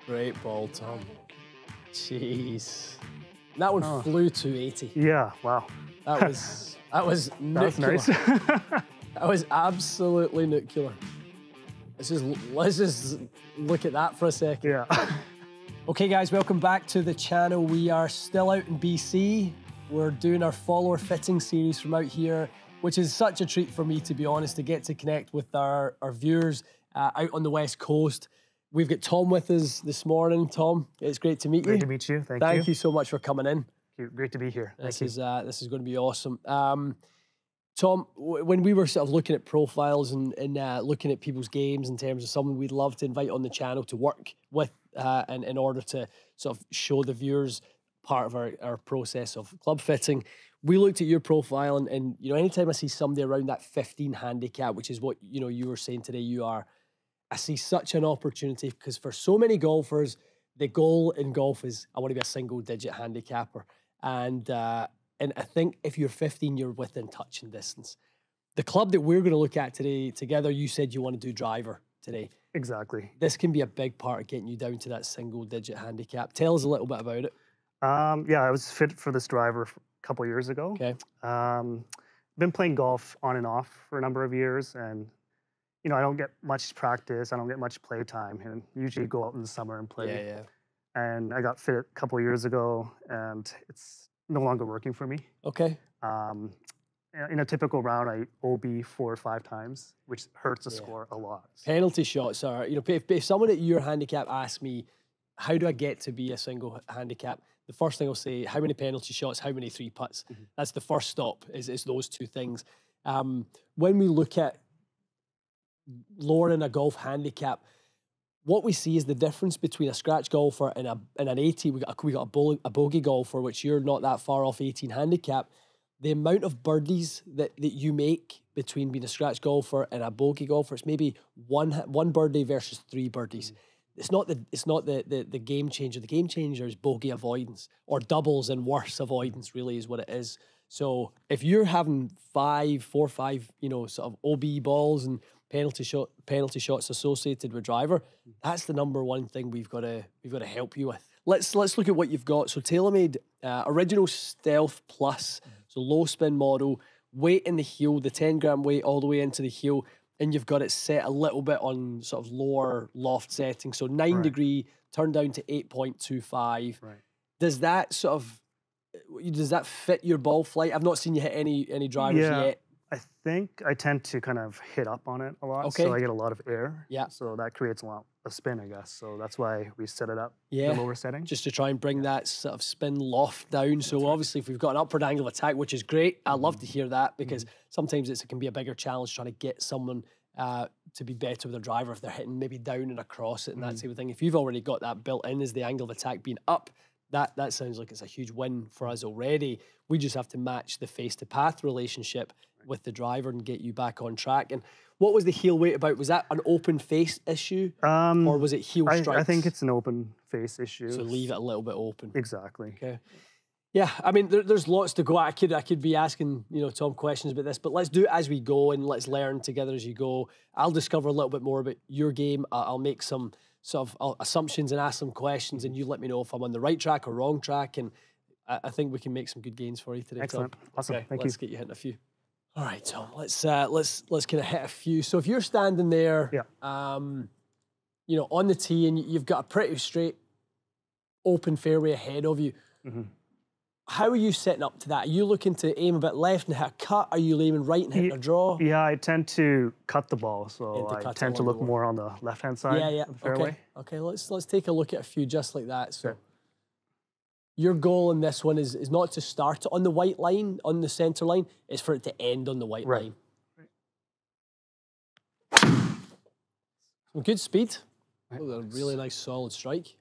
Great ball, Tom. Jeez. That one flew 280. Yeah, wow. That was That was nuclear. nice. That was absolutely nuclear. Let's just look at that for a second. Yeah. Okay, guys, welcome back to the channel. We are still out in BC. We're doing our follower fitting series from out here, which is such a treat for me, to be honest, to get to connect with our viewers out on the West Coast. We've got Tom with us this morning. Tom, it's great to meet you. Great to meet you. Thank you. Thank you so much for coming in. Great to be here. This is going to be awesome. Tom, when we were sort of looking at profiles and looking at people's games in terms of someone we'd love to invite on the channel to work with and in order to sort of show the viewers part of our process of club fitting, we looked at your profile and you know, anytime I see somebody around that 15 handicap, which is what you were saying today you are, I see such an opportunity because for so many golfers, the goal in golf is I want to be a single-digit handicapper, and I think if you're 15, you're within touching distance. The club that we're going to look at today together, you said you want to do driver today. Exactly. This can be a big part of getting you down to that single-digit handicap. Tell us a little bit about it. Yeah, I was fit for this driver a couple of years ago. Okay. Been playing golf on and off for a number of years, and you know, I don't get much practice. I don't get much play time, and usually go out in the summer and play. Yeah. And I got fit a couple of years ago, and it's no longer working for me. Okay. In a typical round, I OB 4 or 5 times, which hurts the score a lot. Penalty shots are, you know, if someone at your handicap asks me, how do I get to be a single handicap? The first thing I'll say, how many penalty shots, how many 3 putts? That's the first stop, is those two things. When we look at lowering a golf handicap, what we see is the difference between a scratch golfer and an 18. We got a bogey golfer, which you're not that far off 18 handicap. The amount of birdies that you make between being a scratch golfer and a bogey golfer, it's maybe one birdie versus 3 birdies. It's not the game changer. The game changer is bogey avoidance, or doubles and worse avoidance, really is what it is. So if you're having 4 or 5, you know, sort of OB balls and penalty shots associated with driver, that's the #1 thing we've got to help you with. Let's look at what you've got. So TaylorMade original Stealth Plus, so low spin model, weight in the heel, the 10-gram weight all the way into the heel, and you've got it set a little bit on sort of lower loft setting, so 9 degree, turned down to 8.25. Right. Does that fit your ball flight? I've not seen you hit any drivers yet. I think I tend to kind of hit up on it a lot, Okay. so I get a lot of air. Yeah. So that creates a lot of spin, I guess. So that's why we set it up Yeah. in the lower setting. Just to try and bring that sort of spin loft down. So obviously if we've got an upward angle of attack, which is great, I love to hear that, because sometimes it can be a bigger challenge trying to get someone to be better with their driver if they're hitting maybe down and across it and that type of thing. If you've already got that built in as the angle of attack being up, that sounds like it's a huge win for us already. We just have to match the face-to-path relationship with the driver and get you back on track. And what was the heel weight about? Was that an open face issue, or was it heel strikes? I think it's an open face issue. So leave it a little bit open. Exactly. Okay. Yeah, I mean, there's lots to go at. I could be asking, you know, Tom questions about this, but let's do it as we go and let's learn together as you go. I'll discover a little bit more about your game. I'll make some sort of assumptions and ask some questions, and you let me know if I'm on the right track or wrong track, and I think we can make some good gains for you today. Excellent. Tom. Awesome. Okay, Thank you. let's get you hitting a few. All right, Tom. Let's kind of hit a few. So if you're standing there, you know, on the tee, and you've got a pretty straight, open fairway ahead of you. How are you setting up to that? Are you looking to aim a bit left and hit a cut? Are you aiming right and hitting a draw? Yeah, I tend to cut the ball, so I tend to look more on the left-hand side of the fairway. Okay, let's take a look at a few just like that. So your goal in this one is not to start on the white line, on the center line, it's for it to end on the white line. Some good speed. A really nice solid strike.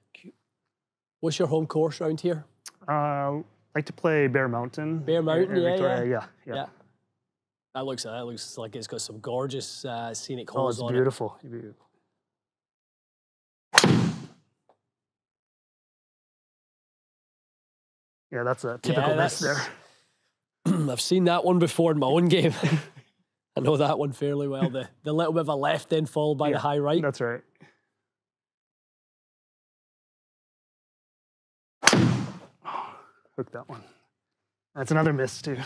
What's your home course around here? I like to play Bear Mountain. Bear Mountain, yeah. That looks like it's got some gorgeous scenic holes on it. Oh, it's beautiful. Yeah, that's a typical miss there. I've seen that one before in my own game. I know that one fairly well. The little bit of a left end followed by the high right. That's right. hook that one. That's another miss too.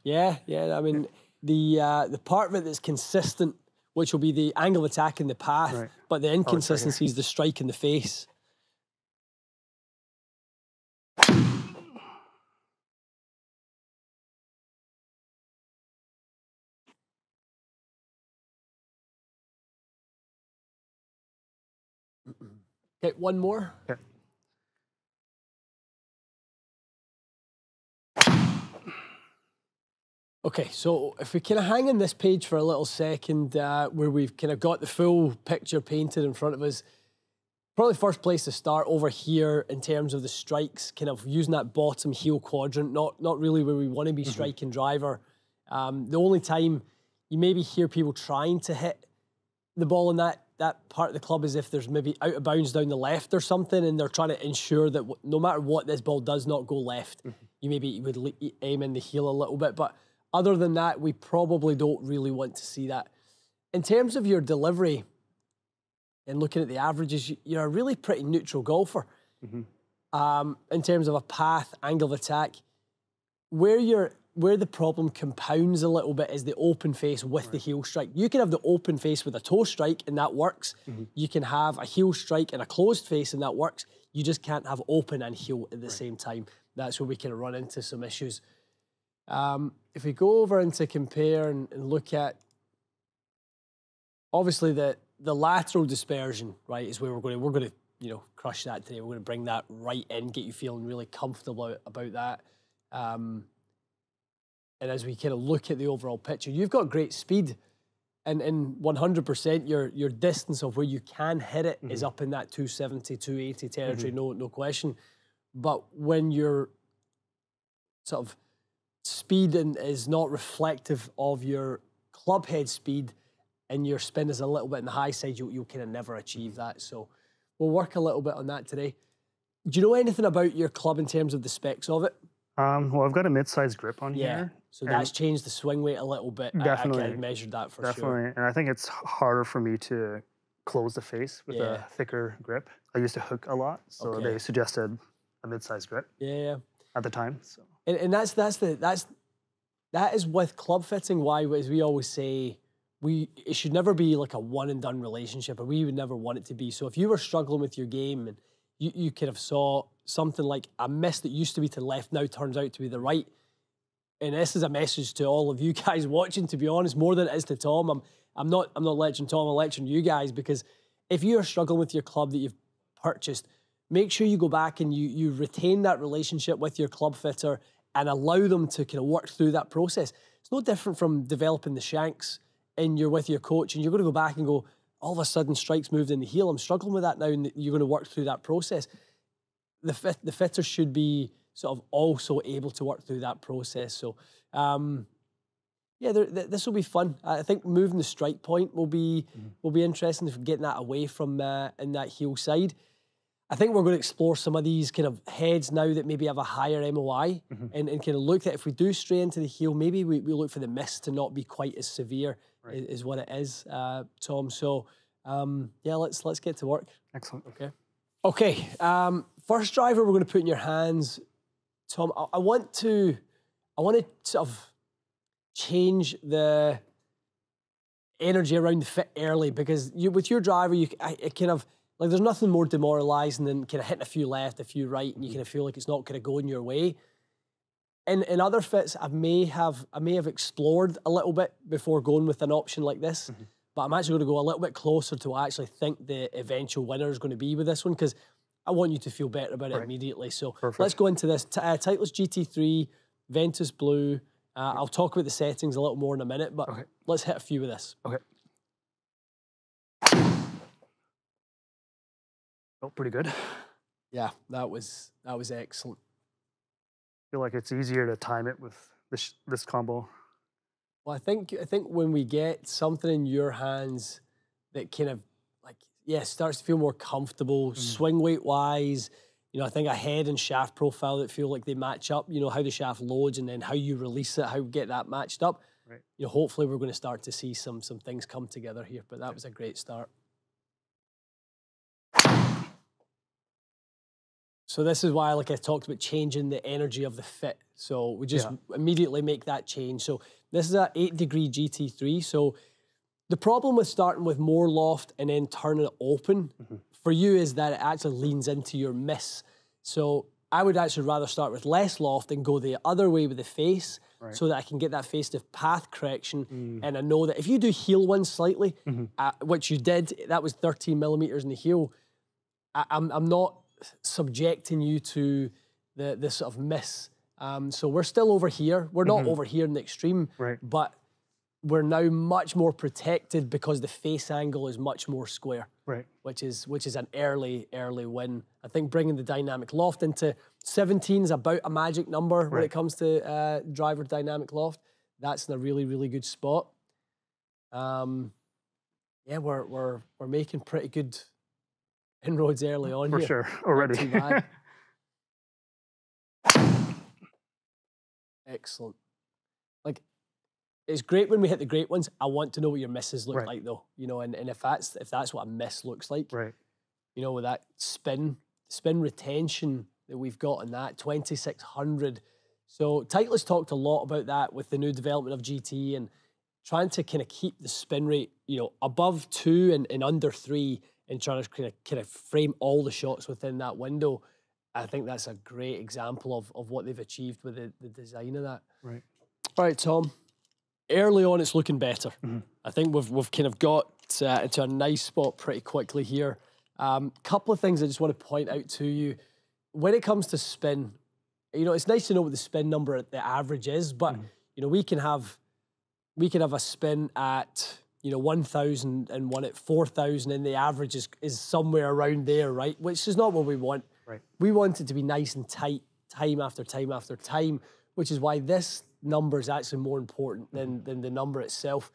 Yeah. I mean, the part of it that's consistent, which will be the angle of attack in the path, Right. but the inconsistency is the strike in the face. Okay, one more. Okay. Okay, so if we kind of hang on this page for a little second, where we've kind of got the full picture painted in front of us, probably first place to start over here in terms of the strikes, kind of using that bottom heel quadrant, not really where we want to be striking driver. The only time you maybe hear people trying to hit the ball in that part of the club is if there's maybe out of bounds down the left or something, and they're trying to ensure that no matter what, this ball does not go left. You maybe would aim in the heel a little bit, but other than that, we probably don't really want to see that. In terms of your delivery and looking at the averages, you're a really pretty neutral golfer. In terms of a path, angle of attack, where the problem compounds a little bit is the open face with the heel strike. You can have the open face with a toe strike and that works. You can have a heel strike and a closed face and that works. You just can't have open and heel at the same time. That's where we can run into some issues. If we go over and to compare and look at, obviously the lateral dispersion, right, is where we're going to crush that today. We're going to bring that right in, get you feeling really comfortable about that. And as we kind of look at the overall picture, you've got great speed, and 100% your distance of where you can hit it is up in that 270, 280 territory, no question. But when your sort of speed is not reflective of your club head speed, and your spin is a little bit on the high side, you'll kind of never achieve that. So we'll work a little bit on that today. Do you know anything about your club in terms of the specs of it? Well, I've got a mid-sized grip on here. So that's changed the swing weight a little bit. Definitely. I measured that for Definitely. sure. And I think it's harder for me to close the face with a thicker grip. I used to hook a lot, so they suggested a mid-sized grip. At the time. So. And that is with club fitting. Why, as we always say, it should never be like a one and done relationship, or we would never want it to be. So if you were struggling with your game and you kind of saw something like a miss that used to be to the left now turns out to be the right, and this is a message to all of you guys watching, to be honest, more than it is to Tom. I'm not lecturing Tom, I'm lecturing you guys, because if you are struggling with your club that you've purchased, make sure you go back and you retain that relationship with your club fitter and allow them to kind of work through that process. It's no different from developing the shanks and you're with your coach and you're going to go back and go, all of a sudden strikes moved in the heel. I'm struggling with that now, and you're going to work through that process. The fitter should be sort of also able to work through that process. So, this will be fun. I think moving the strike point will be interesting, if getting that away from in that heel side. I think we're going to explore some of these kind of heads now that maybe have a higher MOI and kind of look at, if we do stray into the heel, maybe we look for the miss to not be quite as severe is what it is, Tom. So, let's get to work. Excellent. Okay. First driver we're going to put in your hands, Tom. I want to sort of change the energy around the fit early, because with your driver, it kind of, like, there's nothing more demoralising than kind of hitting a few left, a few right, and you kind of feel like it's not kind of going your way. In other fits, I may have explored a little bit before going with an option like this, but I'm actually going to go a little bit closer to what I actually think the eventual winner is going to be with this one, because I want you to feel better about it immediately. So let's go into this. Titleist GT3, Ventus Blue. I'll talk about the settings a little more in a minute, but let's hit a few of this. Felt pretty good. Yeah, that was excellent. I feel like it's easier to time it with this combo. Well, I think when we get something in your hands that kind of starts to feel more comfortable, swing weight wise, I think a head and shaft profile that feel like they match up, how the shaft loads and then how you release it, how you get that matched up. Hopefully we're going to start to see some things come together here, but that was a great start. So this is why, like I talked about, changing the energy of the fit. So we just immediately make that change. So this is a 8-degree GT3. So the problem with starting with more loft and then turning it open for you is that it actually leans into your miss. So I would actually rather start with less loft and go the other way with the face so that I can get that face to path correction. And I know that if you do heel one slightly, which you did, that was 13 millimeters in the heel, I'm not subjecting you to the sort of miss. So we're still over here. We're not over here in the extreme, but we're now much more protected because the face angle is much more square, which is an early win. I think bringing the dynamic loft into 17 is about a magic number when it comes to driver dynamic loft. That's in a really good spot. Yeah, we're making pretty good inroads early on for here. sure already. Not too bad. Excellent. Like, it's great when we hit the great ones. I want to know what your misses look like, though. You know, and if that's what a miss looks like, you know, with that spin retention that we've got in that 2600. So Titleist talked a lot about that with the new development of GT and trying to kind of keep the spin rate, you know, above 2 and under 3, and trying to kind of frame all the shots within that window. I think that's a great example of what they've achieved with the design of that. All right, Tom. Early on, it's looking better. I think we've kind of got into a nice spot pretty quickly here. Couple of things I just want to point out to you. When it comes to spin, you know, it's nice to know what the spin number at the average is, but you know, we can have a spin at, you know, 1,001 at 4,000, and the average is somewhere around there, right? Which is not what we want. We want it to be nice and tight, time after time after time, which is why this number is actually more important than the number itself.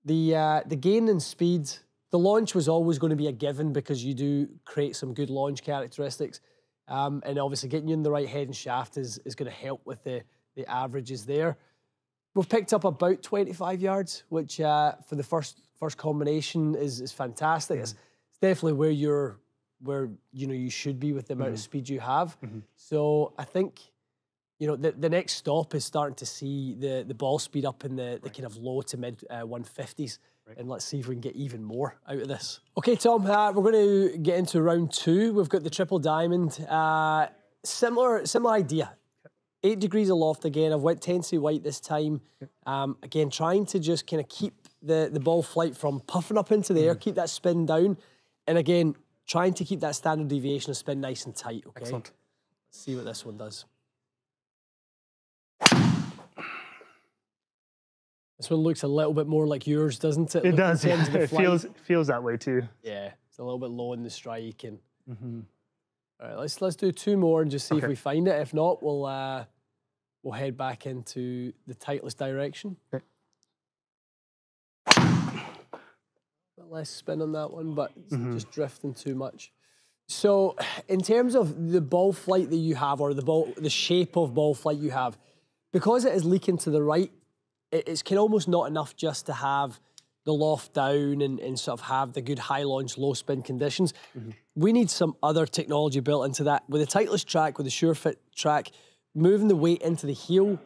The gain in speed, the launch was always going to be a given because you do create some good launch characteristics. And obviously getting you in the right head and shaft is going to help with the averages there. We've picked up about 25 yards, which for the first combination is fantastic. It's definitely where you know you should be with the amount of speed you have. So I think, you know, the next stop is starting to see the ball speed up in the kind of low to mid 150s. And let's see if we can get even more out of this. Okay, Tom, we're going to get into round 2. We've got the triple diamond. Similar idea. 8 degrees of loft again. I've went Tennessee white this time. Again, trying to just kind of keep the ball flight from puffing up into the air, keep that spin down. And again, trying to keep that standard deviation of spin nice and tight, okay? Excellent. Let's see what this one does. This one looks a little bit more like yours, doesn't it? It does. It feels that way too. Yeah, it's a little bit low in the strike. And all right, let's do 2 more and just see if we find it. If not, we'll head back into the Titleist direction. Bit less spin on that one, but it's just drifting too much. So, in terms of the ball flight that you have, or the shape of ball flight you have, because it is leaking to the right, it's kind of almost not enough just to have the loft down and sort of have the good high launch, low spin conditions. We need some other technology built into that. With the Titleist track, with the SureFit track, moving the weight into the heel,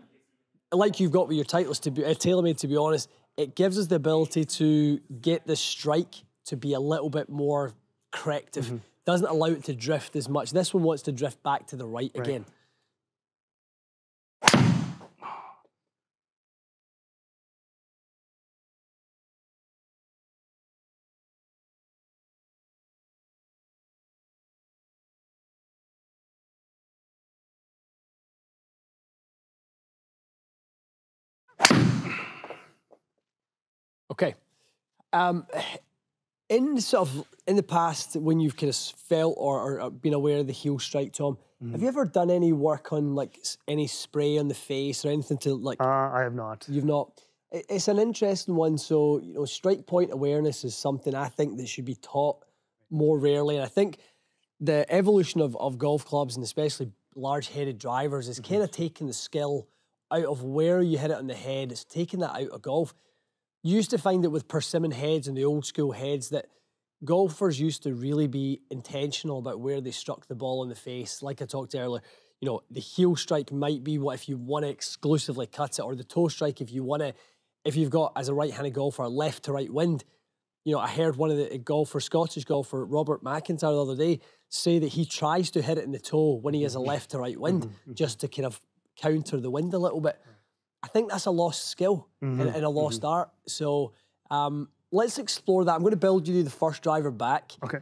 like you've got with your Titleist, TaylorMade, to be honest, it gives us the ability to get the strike to be a little bit more corrective. Doesn't allow it to drift as much. This one wants to drift back to the right again. Okay. In the past, when you've kind of felt or been aware of the heel strike, Tom, have you ever done any work on like any spray on the face or anything to like? I have not. You've not. It's an interesting one. So, you know, strike point awareness is something I think that should be taught more rarely. And I think the evolution of golf clubs, and especially large-headed drivers, is kind of taking the skill out of where you hit it on the head. It's taking that out of golf. You used to find it with persimmon heads and the old school heads that golfers used to really be intentional about where they struck the ball in the face. Like I talked earlier, you know, the heel strike might be what if you want to exclusively cut it, or the toe strike if you want to, if you've got, as a right-handed golfer, a left to right wind. You know, I heard one of the Scottish golfer, Robert McIntyre, the other day, say that he tries to hit it in the toe when he has a left to right wind, just to kind of counter the wind a little bit. I think that's a lost skill and a lost art. So let's explore that. I'm going to build you the first driver back. Okay.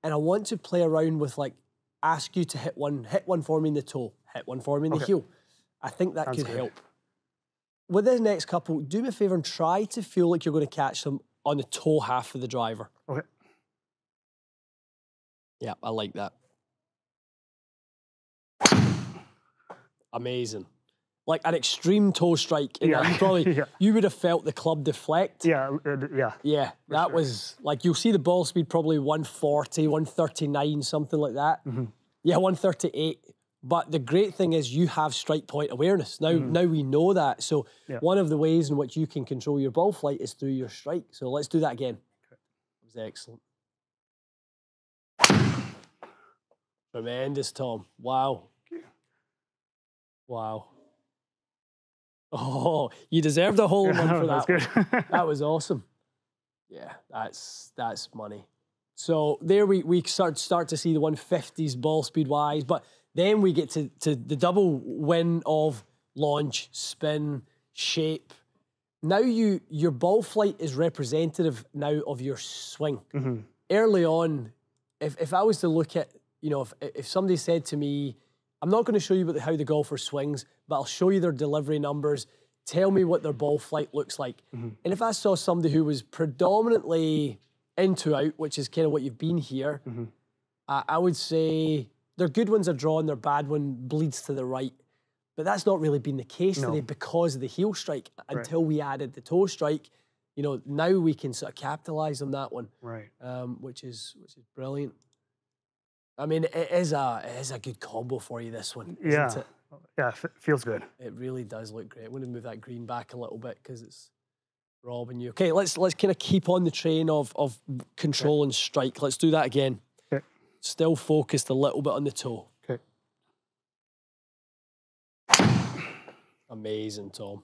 And I want to play around with, like, ask you to hit one for me in the toe, hit one for me in the heel. I think that could help. With this next couple, do me a favour and try to feel like you're going to catch them on the toe half of the driver. Okay. Yeah, I like that. Amazing. Like an extreme toe strike. And you probably, you would have felt the club deflect. Yeah. Yeah, that was, like, you'll see the ball speed probably 140, 139, something like that. Yeah, 138. But the great thing is you have strike point awareness. Now we know that. So one of the ways in which you can control your ball flight is through your strike. So let's do that again. That was excellent. Tremendous, Tom. Wow. Wow. Oh, you deserved a hole in one for that. That's good. That was awesome. Yeah, that's money. So there we start to see the 150s ball speed wise, but then we get to the double win of launch, spin, shape. Now your ball flight is representative now of your swing. Early on, if I was to look at, you know, if somebody said to me, I'm not going to show you how the golfer swings, but I'll show you their delivery numbers. Tell me what their ball flight looks like. And if I saw somebody who was predominantly into out, which is kind of what you've been here, I would say their good ones are drawn, their bad one bleeds to the right. But that's not really been the case today because of the heel strike until we added the toe strike. You know, now we can sort of capitalize on that one, which is brilliant. I mean, it is a good combo for you, this one, isn't it? Yeah, feels good. It really does look great. I'm going to move that green back a little bit because it's robbing you. Okay, let's kind of keep on the train of control and strike. Let's do that again. Okay. Still focused a little bit on the toe. Okay. Amazing, Tom.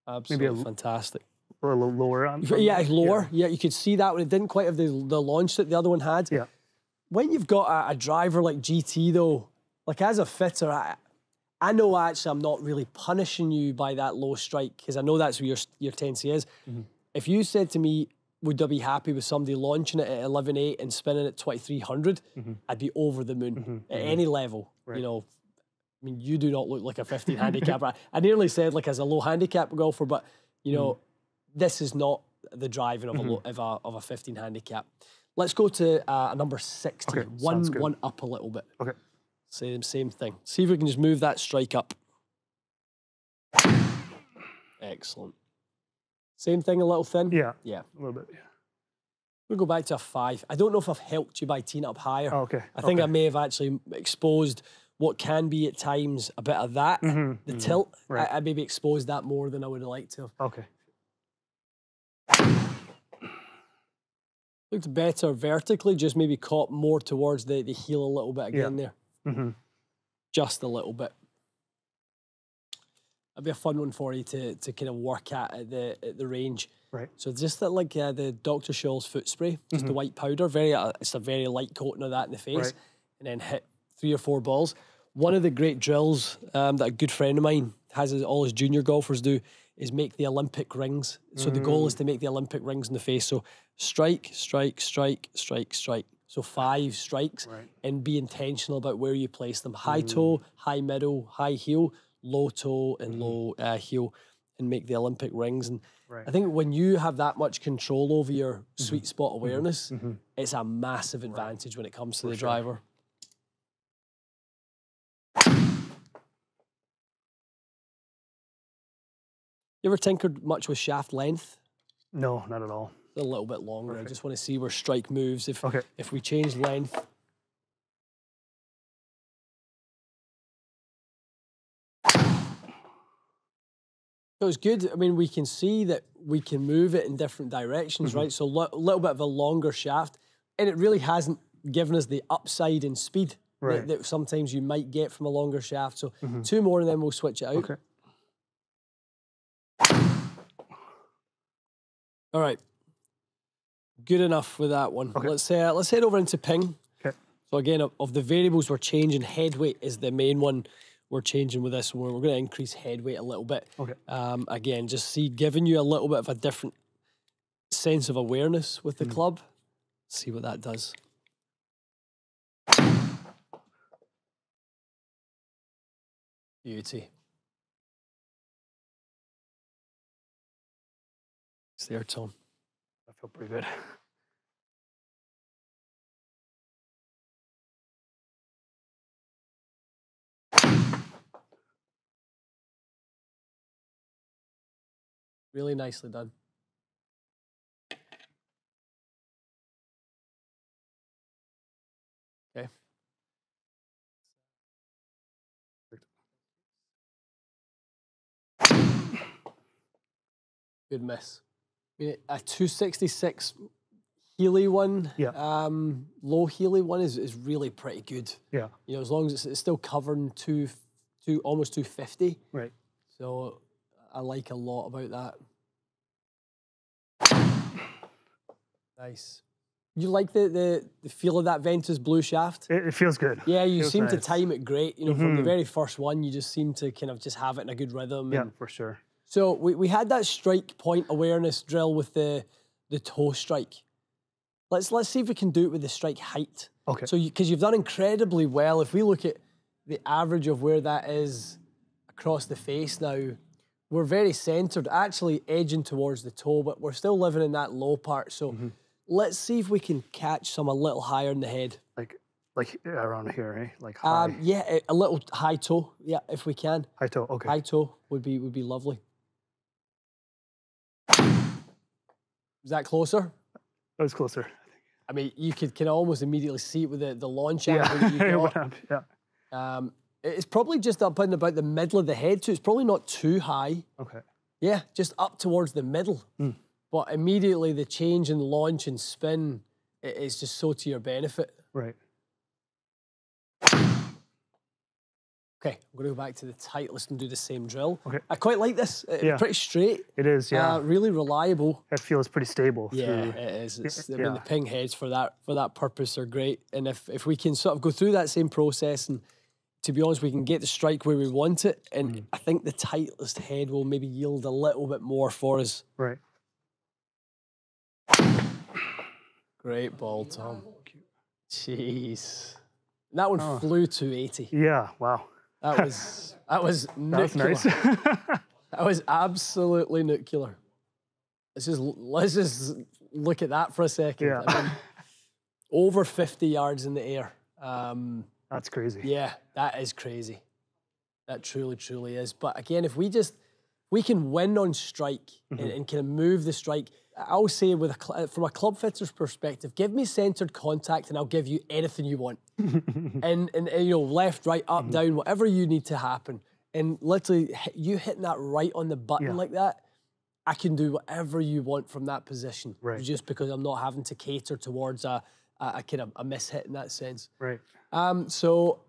Absolutely fantastic. Or a little lower on. Yeah, lower. Yeah, you could see that when it didn't quite have the launch that the other one had. Yeah. When you've got a driver like GT, though, like as a fitter, I know actually I'm not really punishing you by that low strike because I know that's where your tendency is. If you said to me, would I be happy with somebody launching it at 11.8 and spinning at 2,300, I'd be over the moon at any level. You know, I mean, you do not look like a 15 handicap. I nearly said like as a low handicap golfer, but you know, this is not the driving of a 15 handicap. Let's go to a number 60. Okay, one up a little bit. Okay. Same thing. See if we can just move that strike up. Excellent. Same thing, a little thin? Yeah. Yeah. A little bit, yeah. We'll go back to a 5. I don't know if I've helped you by teeing up higher. Oh, okay. I think I may have actually exposed what can be at times a bit of that. The tilt, I maybe exposed that more than I would have liked to have. Okay. Looked better vertically, just maybe caught more towards the heel a little bit again there. Just a little bit. That'd be a fun one for you to kind of work at the range. Right. So just that, like the Dr. Scholl's foot spray, just the white powder, it's a very light coating of that in the face, and then hit 3 or 4 balls. One of the great drills that a good friend of mine has, all his junior golfers do, is make the Olympic rings. So the goal is to make the Olympic rings in the face. So strike, strike, strike, strike, strike. So 5 strikes, and be intentional about where you place them. High toe, high middle, high heel, low toe, and low heel, and make the Olympic rings. And I think when you have that much control over your sweet spot awareness, it's a massive advantage when it comes to the driver. You ever tinkered much with shaft length? No, not at all. A little bit longer. I just want to see where strike moves. If we change length. So it's good. I mean, we can see that we can move it in different directions, right? So a little bit of a longer shaft. and it really hasn't given us the upside in speed Right. that sometimes you might get from a longer shaft. So 2 more and then we'll switch it out. Okay. All right. Good enough with that one. Okay. Let's head over into ping. Okay. So again, of the variables we're changing, head weight is the main one we're changing with this one. We're going to increase head weight a little bit. Okay. Again, just giving you a little bit of a different sense of awareness with the club. See what that does. Beauty. It's there, Tom. I feel pretty good. Really nicely done. Okay. Good miss. I mean, a 266 Healy one, low Healy one is really pretty good. Yeah. You know, as long as it's still covering almost 250. Right. So I like a lot about that. Nice. You like the feel of that Ventus blue shaft? It feels good. Yeah, you feels seem nice. to time it great. You know, from the very first one, you just seem to kind of just have it in a good rhythm. Yeah, for sure. So we had that strike point awareness drill with the toe strike. Let's see if we can do it with the strike height. Okay. So because you've done incredibly well. If we look at the average of where that is across the face now, we're very centered, actually edging towards the toe, but we're still living in that low part. So let's see if we can catch some a little higher in the head. Like around here, eh? Like high. Yeah, a little high toe. Yeah, if we can. High toe. Okay. High toe would be lovely. Is that closer? That was closer. I mean, you can almost immediately see it with the launch angle that you got. Yeah. It's probably just up in about the middle of the head, so it's probably not too high. Okay. Yeah, just up towards the middle. But immediately the change in launch and spin is just so to your benefit. Right. Okay, I'm going to go back to the Titleist and do the same drill. Okay. I quite like this. It's pretty straight. It is, yeah. Really reliable. It feels pretty stable. Yeah, it is. I mean, the ping heads for that purpose are great. And if we can sort of go through that same process and, to be honest, we can get the strike where we want it, and I think the Titleist head will maybe yield a little bit more for us. Right. Great ball, Tom. Jeez. That one flew 280. Yeah, wow. That was nuclear. That was nice. That was absolutely nuclear. Let's just look at that for a second. Yeah. I mean, over 50 yards in the air. That's crazy. Yeah, that is crazy. That truly, truly is. But again, if we can win on strike and kind of move the strike, I'll say from a club fitter's perspective, give me centered contact and I'll give you anything you want. and you know, left, right, up, down, whatever you need to happen. And literally, you hitting that right on the button like that, I can do whatever you want from that position. Right. Just because I'm not having to cater towards a kind of a miss hit in that sense. Right. So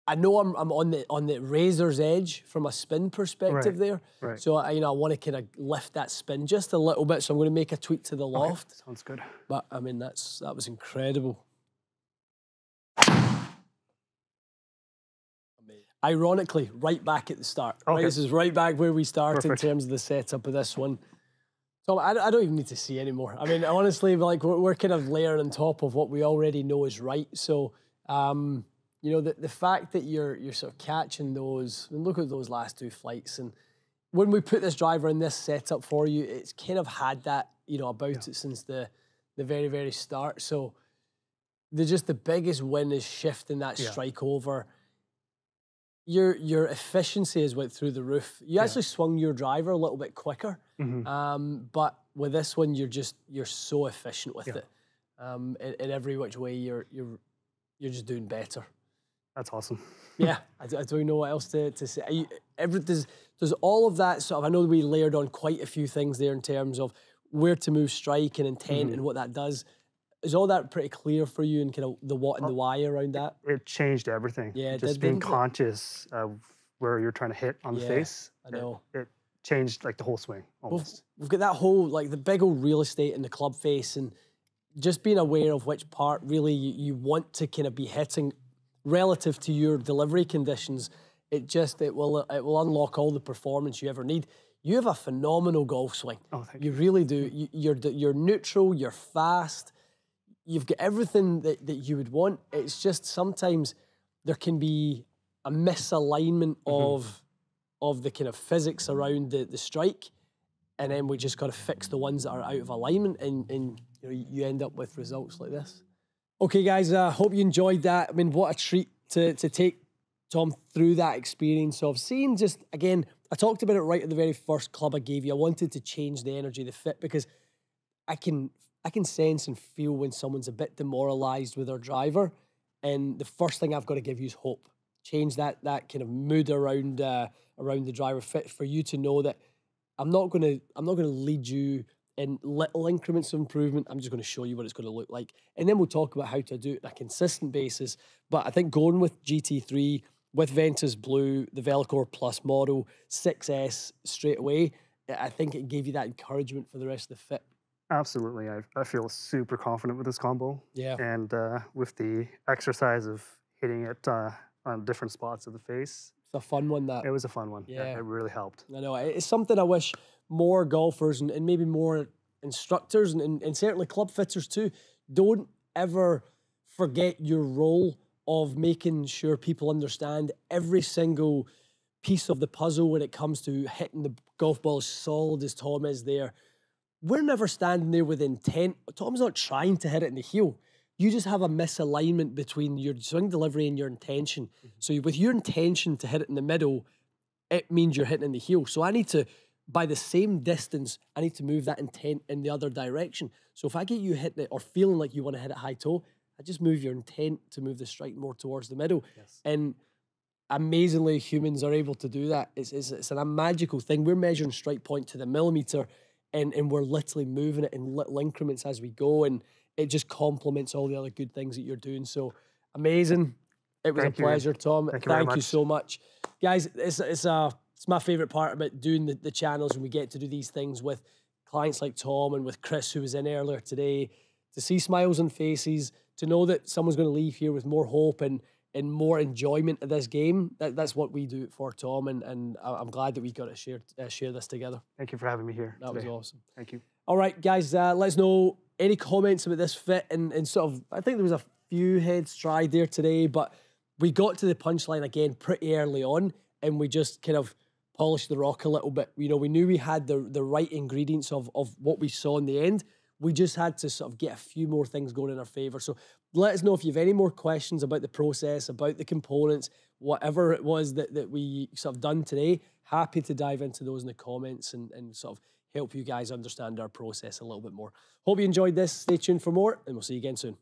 I know I'm on the razor's edge from a spin perspective there. Right. So I want to kind of lift that spin just a little bit. So I'm going to make a tweak to the loft. Okay. Sounds good. But I mean, that was incredible. Ironically, right back at the start. Okay. Right? This is right back where we start Perfect. in terms of the setup of this one. So I don't even need to see anymore. I mean, honestly, like we're kind of layering on top of what we already know is right. So, you know, the fact that you're sort of catching those, and look at those last two flights. And when we put this driver in this setup for you, it's kind of had that, you know, about it since the very, very start. So the biggest win is shifting that strike over. Your efficiency has went through the roof. You actually swung your driver a little bit quicker, but with this one, you're so efficient with it. In every which way, you're just doing better. That's awesome. Yeah, I don't know what else to say. Does all of that sort of? I know we layered on quite a few things there in terms of where to move strike and intent and what that does. Is all that pretty clear for you and kind of the what and the why around that? It changed everything. Yeah, it just did, being didn't it? conscious of where you're trying to hit on the Yeah, face. I know. It changed like the whole swing We've, almost. we've got that whole, like the big old real estate in the club face, and just being aware of which part really you want to kind of be hitting relative to your delivery conditions. It will unlock all the performance you ever need. You have a phenomenal golf swing. Oh, thank you. You really do. You're neutral, you're fast, you've got everything that you would want. It's just sometimes there can be a misalignment of the kind of physics around the strike, and then we just got to fix the ones that are out of alignment, and you end up with results like this. Okay, guys, I hope you enjoyed that. I mean, what a treat to take Tom through that experience of seeing just, again, I talked about it right at the very first club I gave you. I wanted to change the energy, the fit, because I can sense and feel when someone's a bit demoralized with their driver, and the first thing I've got to give you is hope. Change that kind of mood around the driver fit for you to know that I'm not gonna lead you in little increments of improvement. I'm just going to show you what it's going to look like, and then we'll talk about how to do it on a consistent basis. But I think going with GT3 with Ventus Blue, the Velocore Plus model, 6S straight away, I think it gave you that encouragement for the rest of the fit. Absolutely. I feel super confident with this combo. Yeah. And with the exercise of hitting it on different spots of the face. It's a fun one, that. It was a fun one. Yeah. It really helped. I know. It's something I wish more golfers and maybe more instructors and certainly club fitters too, don't ever forget your role of making sure people understand every single piece of the puzzle when it comes to hitting the golf ball as solid as Tom is there. We're never standing there with intent. Tom's not trying to hit it in the heel. You just have a misalignment between your swing delivery and your intention. So with your intention to hit it in the middle, it means you're hitting in the heel. So I need to, by the same distance, I need to move that intent in the other direction. So if I get you hitting it or feeling like you want to hit it high toe, I just move your intent to move the strike more towards the middle. Yes. And amazingly, humans are able to do that. It's a magical thing. We're measuring strike point to the millimeter, and we're literally moving it in little increments as we go, and it just complements all the other good things that you're doing. So amazing. It was a pleasure, Tom. Thank you so much. Guys, it's my favorite part about doing the channels, when we get to do these things with clients like Tom and with Chris, who was in earlier today, to see smiles on faces, to know that someone's going to leave here with more hope and more enjoyment of this game. That's what we do it for, Tom, and I'm glad that we got to share this together. Thank you for having me here That today. was awesome. Thank you. All right, guys, let's know any comments about this fit, and sort of, I think there was a few heads tried there today, but we got to the punchline again pretty early on, and we just kind of polished the rock a little bit. We knew we had the right ingredients of what we saw in the end. We just had to sort of get a few more things going in our favor. So let us know if you have any more questions about the process, about the components, whatever it was that we sort of done today. Happy to dive into those in the comments and sort of help you guys understand our process a little bit more. Hope you enjoyed this. Stay tuned for more, and we'll see you again soon.